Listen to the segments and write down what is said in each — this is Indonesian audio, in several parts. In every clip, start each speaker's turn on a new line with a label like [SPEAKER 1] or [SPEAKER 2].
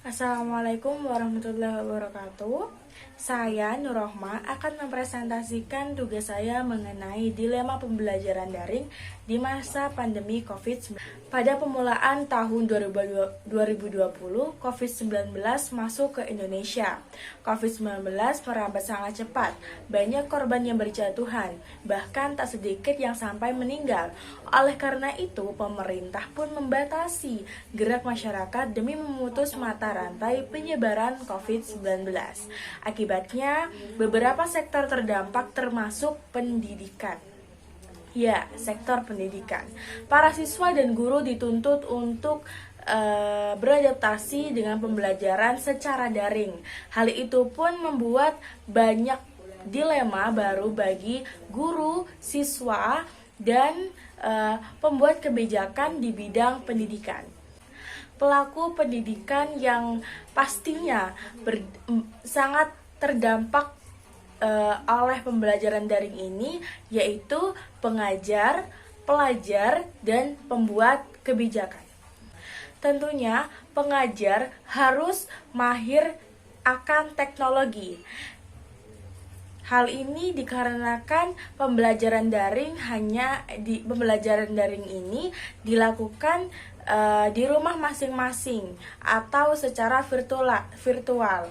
[SPEAKER 1] Assalamualaikum warahmatullahi wabarakatuh. Saya Nurrohma akan mempresentasikan tugas saya mengenai dilema pembelajaran daring di masa pandemi COVID-19. Pada pemulaan tahun 2020, COVID-19 masuk ke Indonesia. COVID-19 merambat sangat cepat, banyak korban yang berjatuhan, bahkan tak sedikit yang sampai meninggal. Oleh karena itu, pemerintah pun membatasi gerak masyarakat demi memutus mata rantai penyebaran COVID-19. Akibatnya, beberapa sektor terdampak termasuk pendidikan. Ya, sektor pendidikan. Para siswa dan guru dituntut untuk beradaptasi dengan pembelajaran secara daring. Hal itu pun membuat banyak dilema baru bagi guru, siswa, dan pembuat kebijakan di bidang pendidikan. Pelaku pendidikan yang pastinya sangat terdampak oleh pembelajaran daring ini yaitu pengajar, pelajar, dan pembuat kebijakan. Tentunya pengajar harus mahir akan teknologi. Hal ini dikarenakan pembelajaran daring ini dilakukan di rumah masing-masing atau secara virtual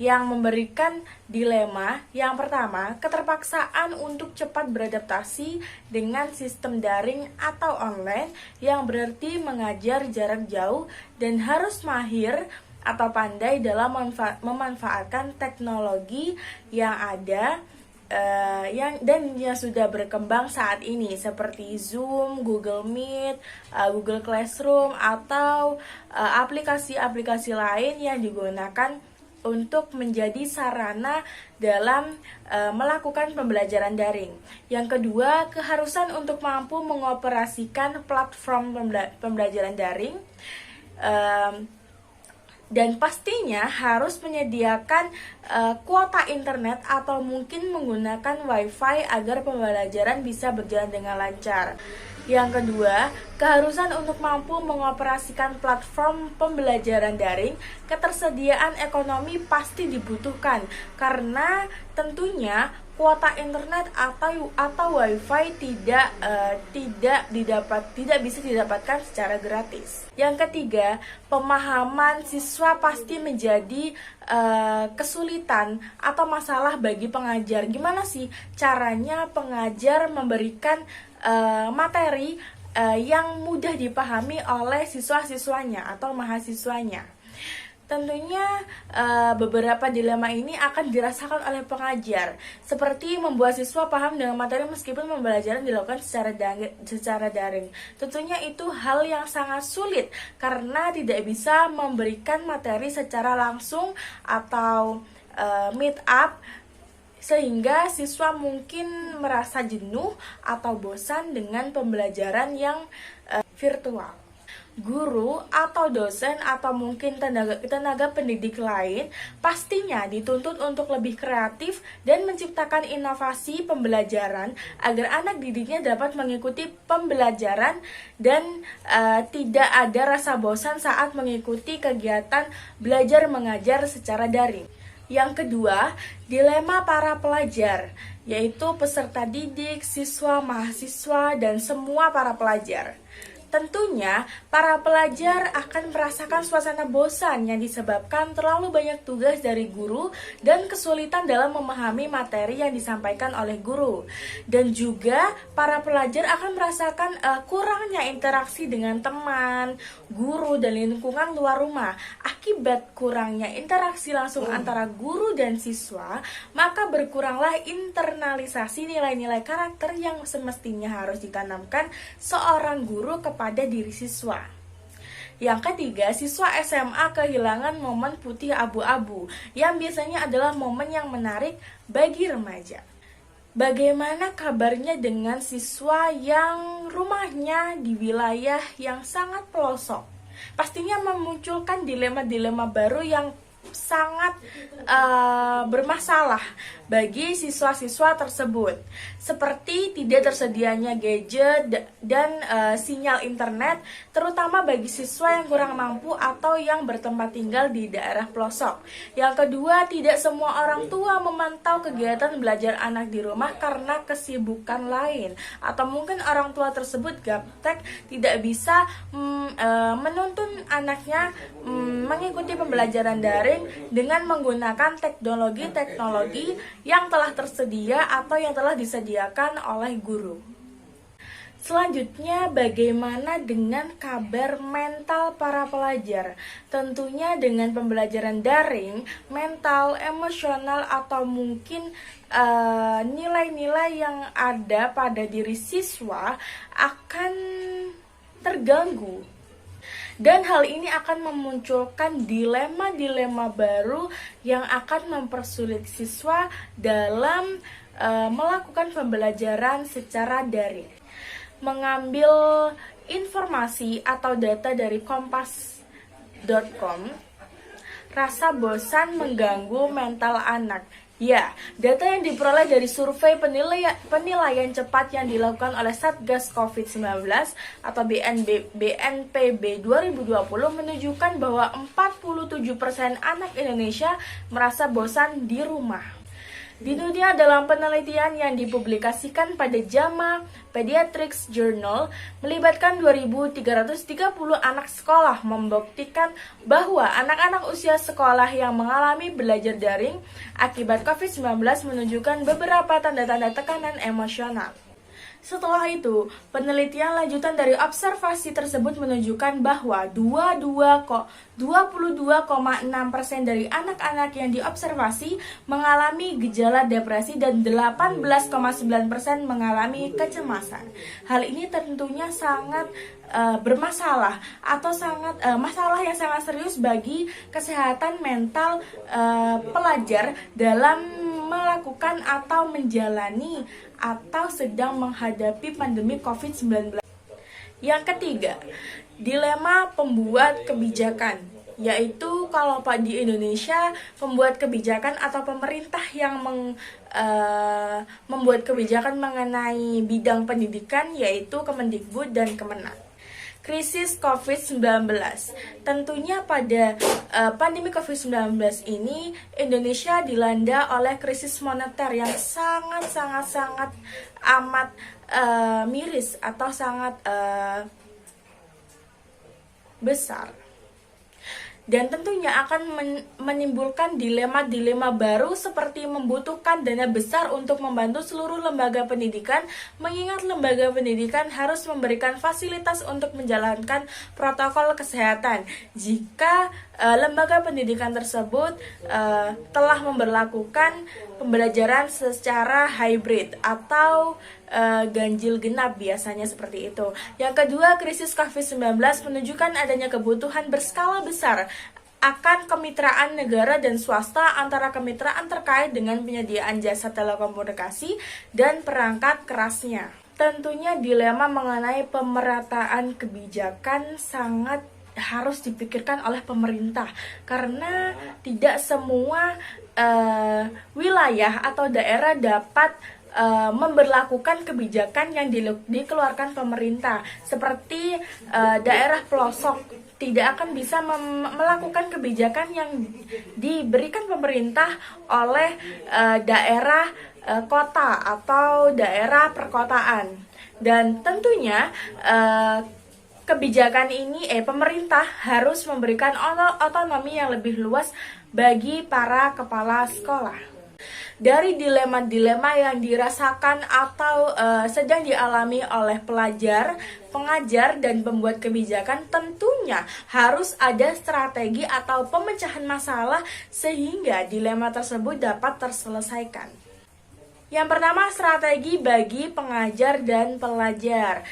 [SPEAKER 1] yang memberikan dilema. Yang pertama, keterpaksaan untuk cepat beradaptasi dengan sistem daring atau online yang berarti mengajar jarak jauh dan harus mahir atau pandai dalam memanfaatkan teknologi yang ada yang sudah berkembang saat ini seperti Zoom, Google Meet, Google Classroom atau aplikasi-aplikasi lain yang digunakan untuk menjadi sarana dalam melakukan pembelajaran daring. Yang kedua, keharusan untuk mampu mengoperasikan platform pembelajaran daring dan pastinya harus menyediakan kuota internet atau mungkin menggunakan wifi agar pembelajaran bisa berjalan dengan lancar. Yang kedua, keharusan untuk mampu mengoperasikan platform pembelajaran daring, ketersediaan ekonomi pasti dibutuhkan karena tentunya kuota internet atau wifi tidak bisa didapatkan secara gratis. Yang ketiga, pemahaman siswa pasti menjadi kesulitan atau masalah bagi pengajar. Gimana sih caranya pengajar memberikan materi yang mudah dipahami oleh siswa-siswanya atau mahasiswanya? Tentunya beberapa dilema ini akan dirasakan oleh pengajar, seperti membuat siswa paham dengan materi meskipun pembelajaran dilakukan secara daring. Tentunya itu hal yang sangat sulit karena tidak bisa memberikan materi secara langsung atau meet up, sehingga siswa mungkin merasa jenuh atau bosan dengan pembelajaran yang virtual. Guru atau dosen atau mungkin tenaga pendidik lain pastinya dituntut untuk lebih kreatif dan menciptakan inovasi pembelajaran agar anak didiknya dapat mengikuti pembelajaran dan tidak ada rasa bosan saat mengikuti kegiatan belajar mengajar secara daring. Yang kedua, dilema para pelajar, yaitu peserta didik, siswa, mahasiswa, dan semua para pelajar. Tentunya, para pelajar akan merasakan suasana bosan yang disebabkan terlalu banyak tugas dari guru dan kesulitan dalam memahami materi yang disampaikan oleh guru. Dan juga, para pelajar akan merasakan kurangnya interaksi dengan teman, guru, dan lingkungan luar rumah. Akibat kurangnya interaksi langsung antara guru dan siswa, maka berkuranglah internalisasi nilai-nilai karakter yang semestinya harus ditanamkan seorang guru kepada diri siswa. Yang ketiga, siswa SMA kehilangan momen putih abu-abu yang biasanya adalah momen yang menarik bagi remaja. Bagaimana kabarnya dengan siswa yang rumahnya di wilayah yang sangat pelosok? Pastinya memunculkan dilema-dilema baru yang sangat bermasalah bagi siswa-siswa tersebut, seperti tidak tersedianya gadget dan sinyal internet, terutama bagi siswa yang kurang mampu atau yang bertempat tinggal di daerah pelosok. Yang kedua, tidak semua orang tua memantau kegiatan belajar anak di rumah karena kesibukan lain, atau mungkin orang tua tersebut gaptek, tidak bisa menuntun anaknya mengikuti pembelajaran daring dengan menggunakan teknologi yang telah tersedia atau yang telah disediakan oleh guru. Selanjutnya, bagaimana dengan kabar mental para pelajar? Tentunya dengan pembelajaran daring, mental, emosional, atau mungkin nilai-nilai yang ada pada diri siswa akan terganggu. Dan hal ini akan memunculkan dilema-dilema baru yang akan mempersulit siswa dalam melakukan pembelajaran secara daring. Mengambil informasi atau data dari kompas.com, rasa bosan mengganggu mental anak. Ya, data yang diperoleh dari survei penilaian cepat yang dilakukan oleh Satgas COVID-19 atau BNPB 2020 menunjukkan bahwa 47% anak Indonesia merasa bosan di rumah. Di dunia, dalam penelitian yang dipublikasikan pada JAMA Pediatrics Journal melibatkan 2.330 anak sekolah, membuktikan bahwa anak-anak usia sekolah yang mengalami belajar daring akibat COVID-19 menunjukkan beberapa tanda-tanda tekanan emosional. Setelah itu, penelitian lanjutan dari observasi tersebut menunjukkan bahwa 22,6% dari anak-anak yang diobservasi mengalami gejala depresi dan 18,9% mengalami kecemasan. Hal ini tentunya sangat bermasalah atau masalah yang sangat serius bagi kesehatan mental pelajar dalam melakukan atau menjalani atau sedang menghadapi pandemi COVID-19. Yang ketiga, dilema pembuat kebijakan, yaitu kalau di Indonesia pembuat kebijakan atau pemerintah yang membuat kebijakan mengenai bidang pendidikan, yaitu Kemendikbud dan Kemenak. Krisis COVID-19. Tentunya pada pandemi COVID-19 ini Indonesia dilanda oleh krisis moneter yang sangat amat miris atau sangat besar. Dan tentunya akan menimbulkan dilema-dilema baru seperti membutuhkan dana besar untuk membantu seluruh lembaga pendidikan, mengingat lembaga pendidikan harus memberikan fasilitas untuk menjalankan protokol kesehatan. Jika lembaga pendidikan tersebut telah memberlakukan pembelajaran secara hybrid atau ganjil genap, biasanya seperti itu. Yang kedua, krisis COVID-19 menunjukkan adanya kebutuhan berskala besar akan kemitraan negara dan swasta antara kemitraan terkait dengan penyediaan jasa telekomunikasi dan perangkat kerasnya. Tentunya dilema mengenai pemerataan kebijakan sangat harus dipikirkan oleh pemerintah, karena tidak semua wilayah atau daerah dapat memberlakukan kebijakan yang dikeluarkan pemerintah. Seperti daerah pelosok tidak akan bisa melakukan kebijakan yang diberikan pemerintah oleh daerah kota atau daerah perkotaan. Dan tentunya kebijakan ini pemerintah harus memberikan otonomi yang lebih luas bagi para kepala sekolah. Dari dilema-dilema yang dirasakan atau sedang dialami oleh pelajar, pengajar, dan pembuat kebijakan, tentunya harus ada strategi atau pemecahan masalah sehingga dilema tersebut dapat terselesaikan. Yang pertama, strategi bagi pengajar dan pelajar.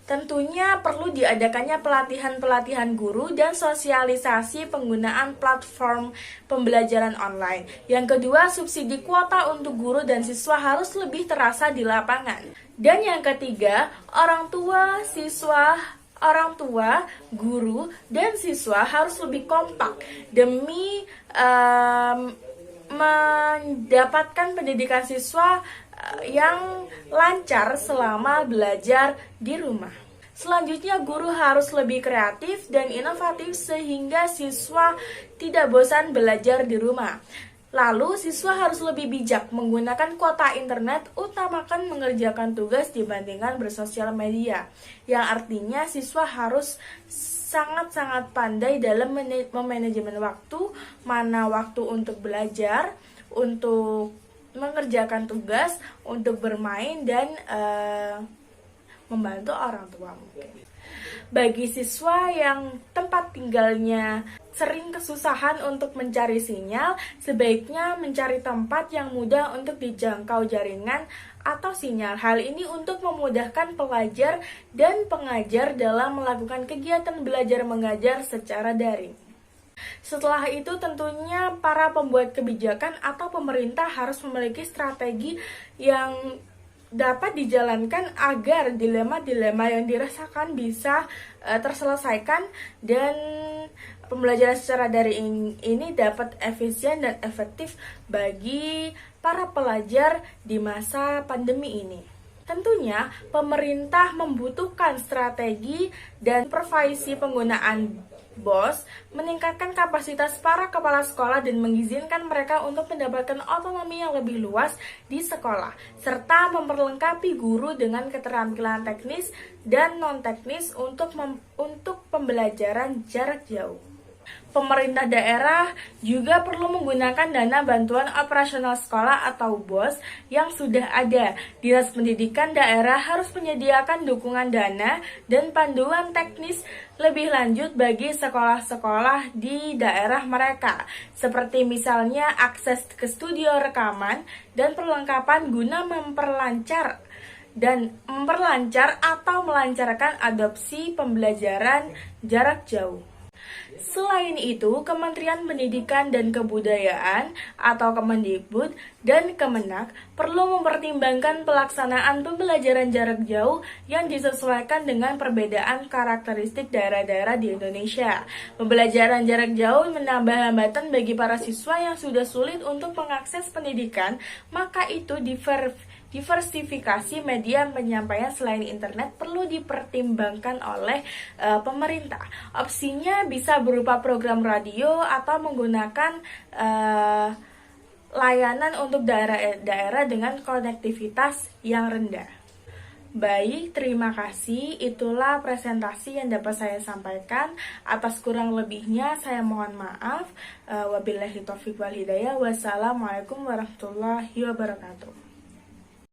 [SPEAKER 1] Tentunya perlu diadakannya pelatihan-pelatihan guru dan sosialisasi penggunaan platform pembelajaran online. Yang kedua, subsidi kuota untuk guru dan siswa harus lebih terasa di lapangan. Dan yang ketiga, orang tua, siswa, orang tua, guru, dan siswa harus lebih kompak demi mendapatkan pendidikan siswa yang lancar selama belajar di rumah. Selanjutnya, guru harus lebih kreatif dan inovatif sehingga siswa tidak bosan belajar di rumah. Lalu, siswa harus lebih bijak menggunakan kuota internet, utamakan mengerjakan tugas dibandingkan bersosial media. Yang artinya, siswa harus sangat-sangat pandai dalam memanajemen waktu, mana waktu untuk belajar, untuk mengerjakan tugas, untuk bermain, dan membantu orang tua mungkin. Bagi siswa yang tempat tinggalnya sering kesusahan untuk mencari sinyal, sebaiknya mencari tempat yang mudah untuk dijangkau jaringan atau sinyal. Hal ini untuk memudahkan pelajar dan pengajar dalam melakukan kegiatan belajar mengajar secara daring. Setelah itu tentunya para pembuat kebijakan atau pemerintah harus memiliki strategi yang dapat dijalankan agar dilema-dilema yang dirasakan bisa terselesaikan dan pembelajaran secara daring ini dapat efisien dan efektif bagi para pelajar di masa pandemi ini. Tentunya pemerintah membutuhkan strategi dan supervisi penggunaan BOS, meningkatkan kapasitas para kepala sekolah dan mengizinkan mereka untuk mendapatkan otonomi yang lebih luas di sekolah, serta memperlengkapi guru dengan keterampilan teknis dan non-teknis untuk pembelajaran jarak jauh. Pemerintah daerah juga perlu menggunakan dana bantuan operasional sekolah atau BOS yang sudah ada. Dinas Pendidikan daerah harus menyediakan dukungan dana dan panduan teknis lebih lanjut bagi sekolah-sekolah di daerah mereka, seperti misalnya akses ke studio rekaman dan perlengkapan guna memperlancar atau melancarkan adopsi pembelajaran jarak jauh. Selain itu, Kementerian Pendidikan dan Kebudayaan atau Kemendikbud dan Kemenak perlu mempertimbangkan pelaksanaan pembelajaran jarak jauh yang disesuaikan dengan perbedaan karakteristik daerah-daerah di Indonesia. Pembelajaran jarak jauh menambah hambatan bagi para siswa yang sudah sulit untuk mengakses pendidikan, maka itu diversifikasi media penyampaian selain internet perlu dipertimbangkan oleh pemerintah. Opsinya bisa berupa program radio atau menggunakan layanan untuk daerah-daerah dengan konektivitas yang rendah. Baik, terima kasih. Itulah presentasi yang dapat saya sampaikan. Atas kurang lebihnya saya mohon maaf. Wabillahi taufiq wal hidayah. Wassalamualaikum warahmatullahi wabarakatuh.